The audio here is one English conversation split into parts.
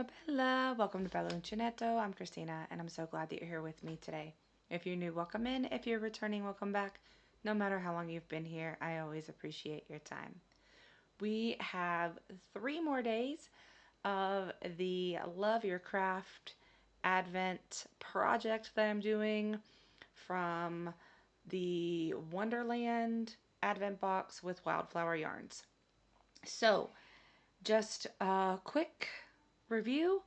Ciao Bella, welcome to Bello Uncinetto. I'm Christina and I'm so glad that you're here with me today. If you're new, welcome in. If you're returning, welcome back. No matter how long you've been here, I always appreciate your time. We have 3 more days of the Love Your Craft Advent project that I'm doing from the Wonderland Advent box with wildflower yarns. So, just a quick review.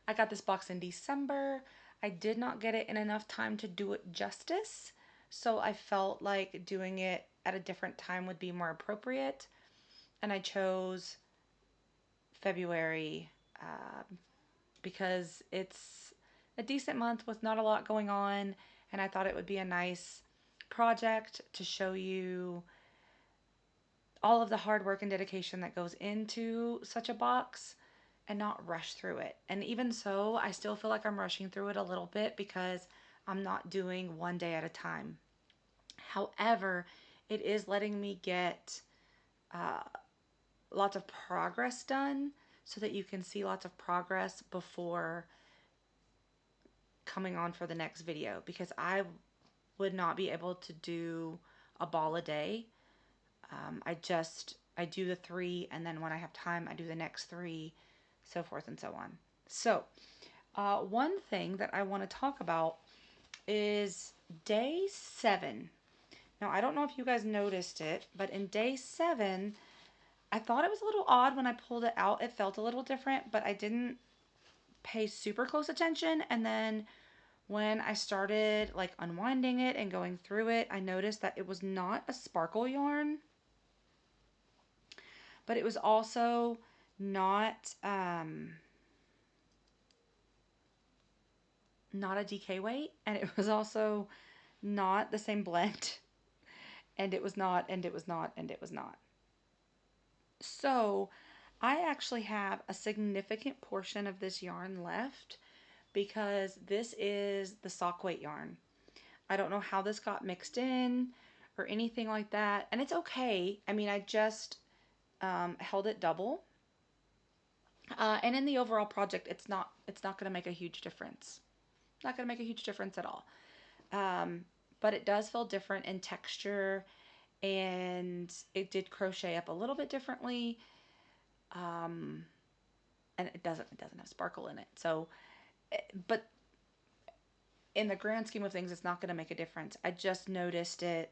I got this box in December. I did not get it in enough time to do it justice, so I felt like doing it at a different time would be more appropriate, and I chose February because it's a decent month with not a lot going on, and I thought it would be a nice project to show you all of the hard work and dedication that goes into such a box and not rush through it. And even so, I still feel like I'm rushing through it a little bit because I'm not doing one day at a time. However, it is letting me get lots of progress done so that you can see lots of progress before coming on for the next video, because I would not be able to do a ball a day. I do the 3, and then when I have time, I do the next 3, so forth and so on. So, one thing that I want to talk about is day 7. Now, I don't know if you guys noticed it, but in day 7, I thought it was a little odd when I pulled it out. It felt a little different, but I didn't pay super close attention. And then when I started like unwinding it and going through it, I noticed that it was not a sparkle yarn, but it was also not not a DK weight, and it was also not the same blend, and it was not, and it was not, and it was not. So I actually have a significant portion of this yarn left because this is the sock weight yarn. I don't know how this got mixed in or anything like that, and it's okay. I mean, I just held it double. And in the overall project, it's not going to make a huge difference. Not going to make a huge difference at all. But it does feel different in texture, and it did crochet up a little bit differently. And it doesn't have sparkle in it. So, but in the grand scheme of things, it's not going to make a difference. I just noticed it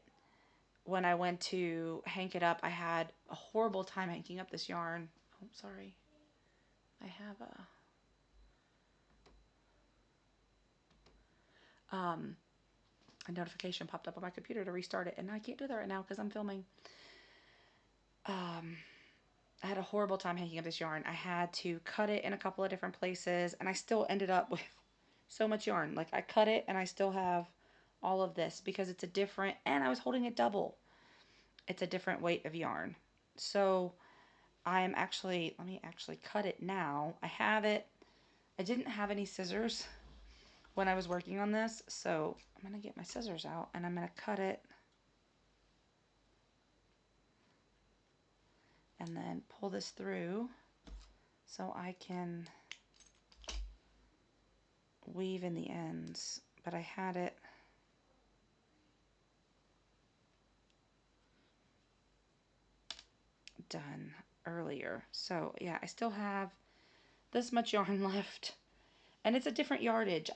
when I went to hank it up. I had a horrible time hanking up this yarn. Oh, sorry. I have a notification popped up on my computer to restart it, and I can't do that right now because I'm filming. I had a horrible time hanking up this yarn. I had to cut it in a couple of different places, and I still ended up with so much yarn. Like, I cut it, and I still have all of this because it's a different, and I was holding it double. It's a different weight of yarn. So let me actually cut it now. I have it. I didn't have any scissors when I was working on this, so I'm going to get my scissors out, and I'm going to cut it and then pull this through so I can weave in the ends. But I had it done earlier. So yeah, I still have this much yarn left, and it's a different yardage.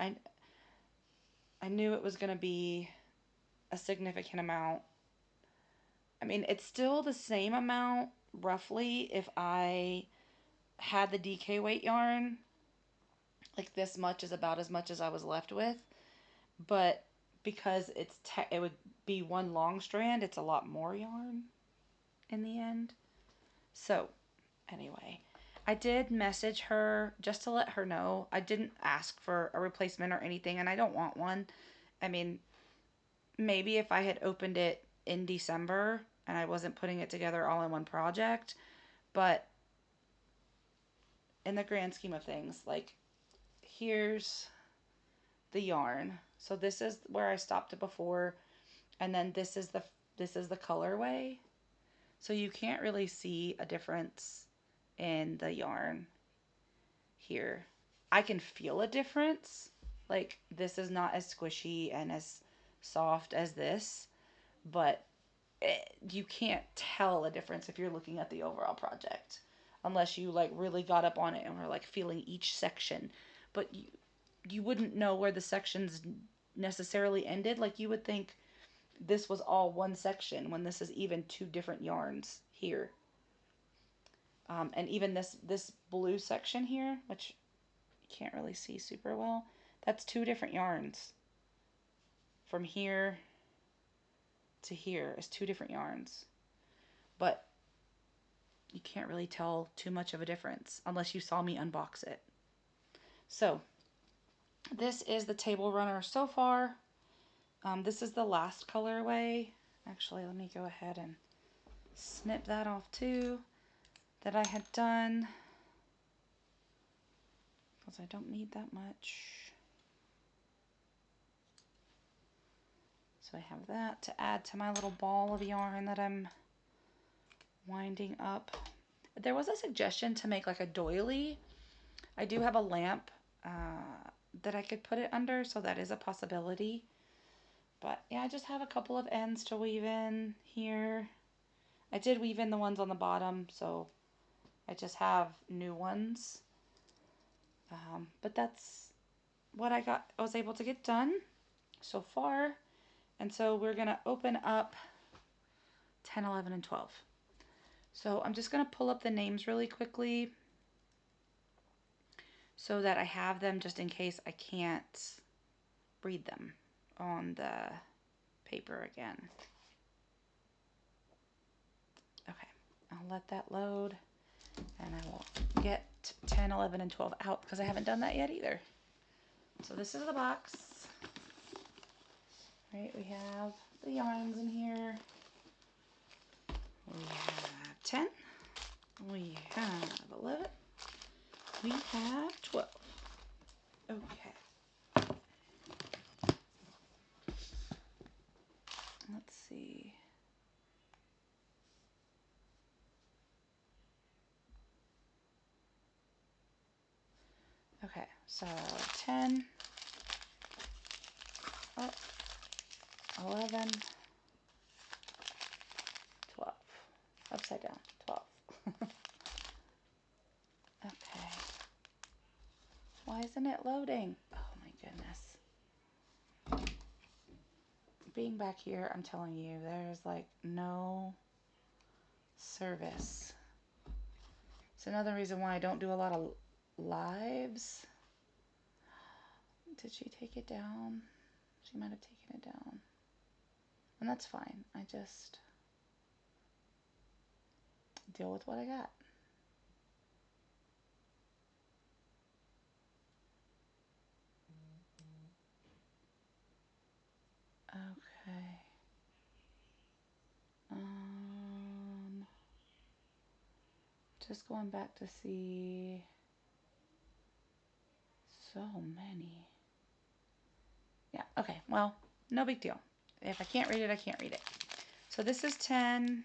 I knew it was going to be a significant amount. I mean, it's still the same amount roughly if I had the DK weight yarn. Like, this much is about as much as I was left with, but because it would be one long strand, it's a lot more yarn in the end. So anyway, I did message her just to let her know. I didn't ask for a replacement or anything, and I don't want one. I mean, maybe if I had opened it in December and I wasn't putting it together all in one project, but in the grand scheme of things, like, here's the yarn. So this is where I stopped it before, and then this is the colorway. So you can't really see a difference in the yarn here. I can feel a difference. Like, this is not as squishy and as soft as this, but you can't tell a difference if you're looking at the overall project unless you like really got up on it and were like feeling each section. But you wouldn't know where the sections necessarily ended. Like, you would think this was all one section when this is even two different yarns here. And even this blue section here, which you can't really see super well, that's two different yarns. From here to here is two different yarns. But you can't really tell too much of a difference unless you saw me unbox it. So this is the table runner so far. This is the last colorway. Actually, let me go ahead and snip that off too, that I had done, because I don't need that much. So I have that to add to my little ball of yarn that I'm winding up. There was a suggestion to make like a doily. I do have a lamp that I could put it under, so that is a possibility. But yeah, I just have a couple of ends to weave in here. I did weave in the ones on the bottom, so I just have new ones. But that's what I was able to get done so far. And so we're gonna open up 10, 11, and 12. So I'm just gonna pull up the names really quickly so that I have them just in case I can't read them on the paper again. Okay, I'll let that load and I will get 10, 11, and 12 out because I haven't done that yet either. So this is the box. Right, we have the yarns in here. We have 10. We have 11. We have 12. Okay. Let's see. Okay, so 10, 11, 12. Upside down, 12. Okay. Why isn't it loading? Oh my goodness. Being back here, I'm telling you, there's like no service. It's another reason why I don't do a lot of lives. Did she take it down? She might have taken it down. And that's fine. I just deal with what I got. Okay. Just going back to see. So many. Yeah, okay. Well, no big deal. If I can't read it, I can't read it. So this is 10.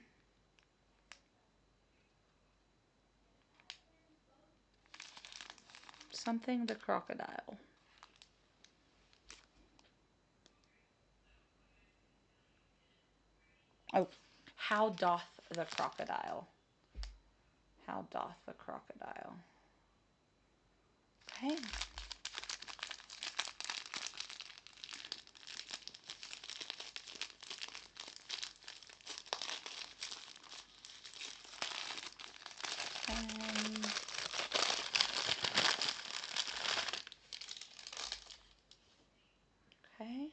Something the crocodile. Oh, how doth the crocodile? How doth the crocodile? Okay. Okay.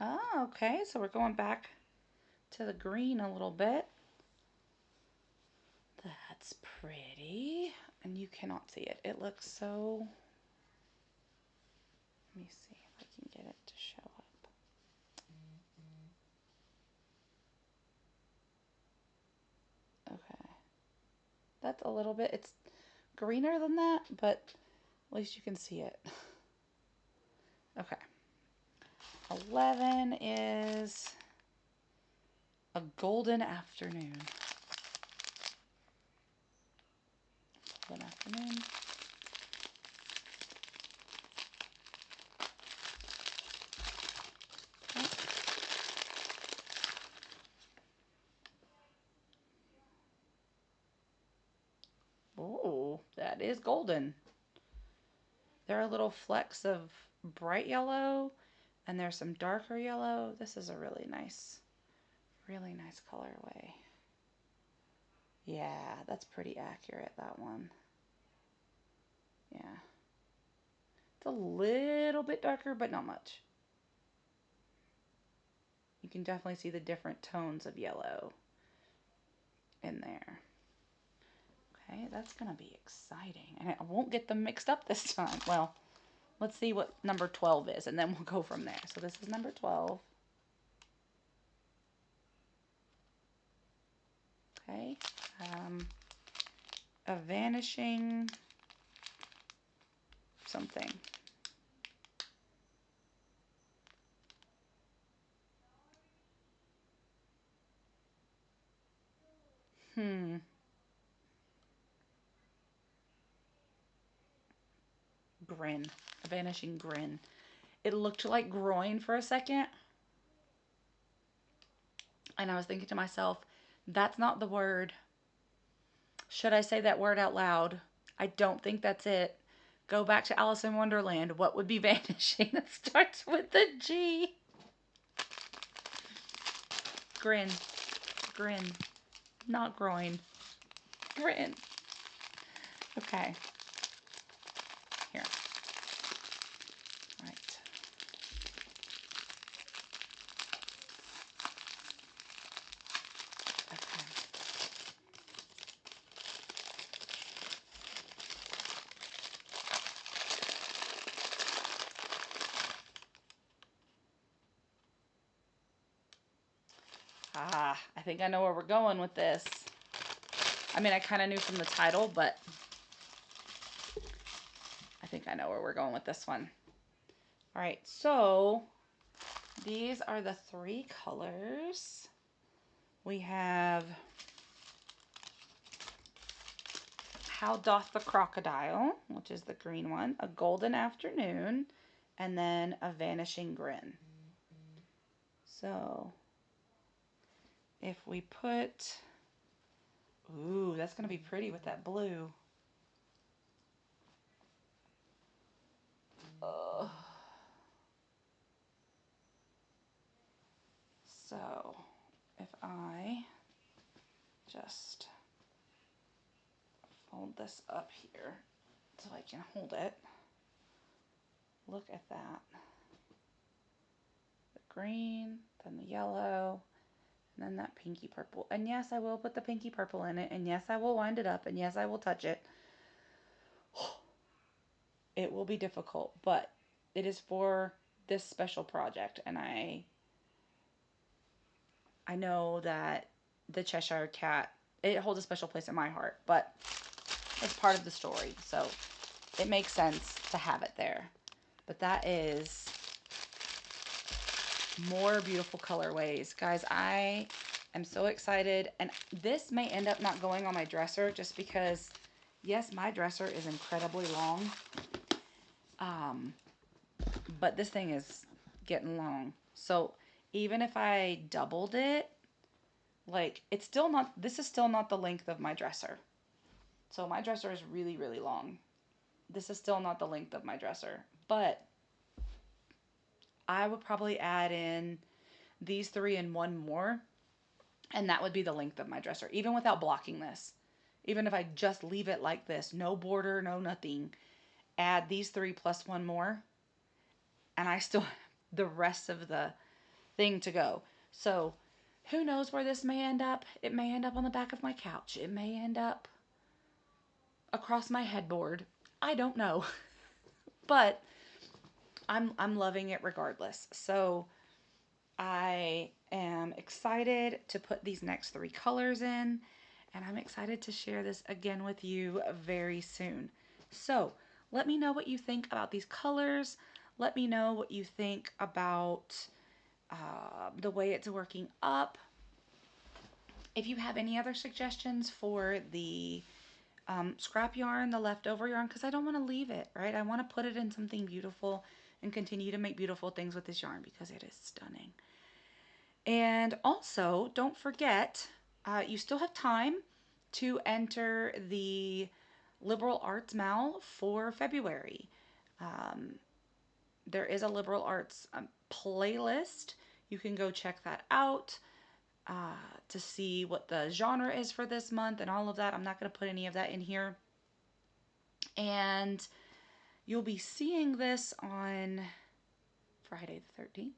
Oh, okay. So we're going back to the green a little bit. That's pretty. And you cannot see it. It looks so... Let me see if I can get it to show up. Okay. That's a little bit... It's greener than that, but at least you can see it. Okay. 11 is a golden afternoon. Golden afternoon. Oh, that is golden. There are little flecks of bright yellow, and there's some darker yellow. This is a really nice colorway. Yeah, that's pretty accurate, that one. Yeah. It's a little bit darker, but not much. You can definitely see the different tones of yellow in there. Okay, that's going to be exciting. And I won't get them mixed up this time. Well, let's see what number 12 is, and then we'll go from there. So this is number 12. Okay. A vanishing something. Hmm. Grin. A vanishing grin. It looked like groin for a second. And I was thinking to myself, that's not the word. Should I say that word out loud? I don't think that's it. Go back to Alice in Wonderland. What would be vanishing? That starts with a G. Grin. Grin. Not groin. Grin. Okay. Here. Right. Okay. Ah, I think I know where we're going with this. I mean, I kind of knew from the title, but I think I know where we're going with this one. All right, so these are the 3 colors. We have How Doth the Crocodile, which is the green one, A Golden Afternoon, and then A Vanishing Grin. So if we put, ooh, that's going to be pretty with that blue. Ugh. So if I just fold this up here so I can hold it, look at that. The green, then the yellow, and then that pinky purple. And yes, I will put the pinky purple in it, and yes, I will wind it up, and yes, I will touch it. It will be difficult, but it is for this special project, and I know that the Cheshire Cat, it holds a special place in my heart, but it's part of the story, so it makes sense to have it there. But that is more beautiful colorways. Guys, I am so excited, and this may end up not going on my dresser just because, yes, my dresser is incredibly long, but this thing is getting long. So even if I doubled it, like, it's still not, this is still not the length of my dresser. So my dresser is really, really long. This is still not the length of my dresser, but I would probably add in these 3 and 1 more, and that would be the length of my dresser, even without blocking this. Even if I just leave it like this, no border, no nothing, add these 3 plus 1 more, and I still have the rest of the thing to go. So who knows where this may end up? It may end up on the back of my couch. It may end up across my headboard. I don't know. But I'm loving it regardless. So I am excited to put these next 3 colors in, and I'm excited to share this again with you very soon. So let me know what you think about these colors. Let me know what you think about the way it's working up. If you have any other suggestions for the scrap yarn, the leftover yarn, because I don't want to leave it, right? I want to put it in something beautiful and continue to make beautiful things with this yarn because it is stunning. And also, don't forget, you still have time to enter the liberal arts mal for February. Um, there is a liberal arts playlist. You can go check that out to see what the genre is for this month and all of that. I'm not going to put any of that in here. And you'll be seeing this on Friday the 13th.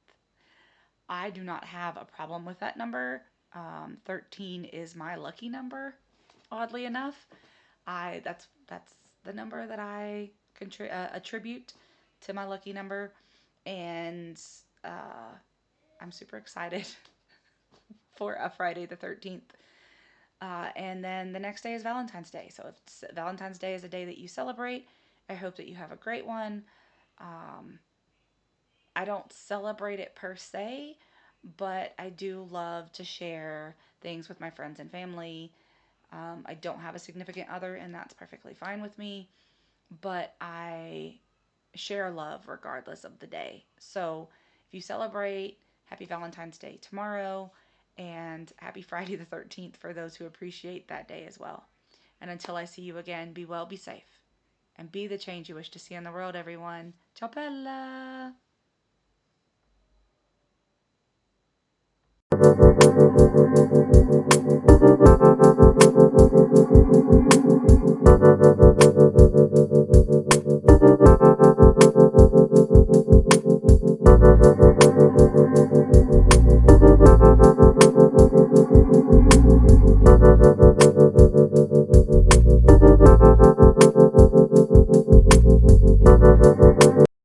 I do not have a problem with that number. 13 is my lucky number, oddly enough. That's the number that I attribute to my lucky number, and I'm super excited for a Friday the 13th. And then the next day is Valentine's Day. So if Valentine's Day is a day that you celebrate, I hope that you have a great one. Um, I don't celebrate it per se, but I do love to share things with my friends and family. I don't have a significant other, and that's perfectly fine with me, but I share love regardless of the day. So if you celebrate, happy Valentine's Day tomorrow, and happy Friday the 13th for those who appreciate that day as well. And until I see you again, be well, be safe, and be the change you wish to see in the world, everyone. Ciao, Bella!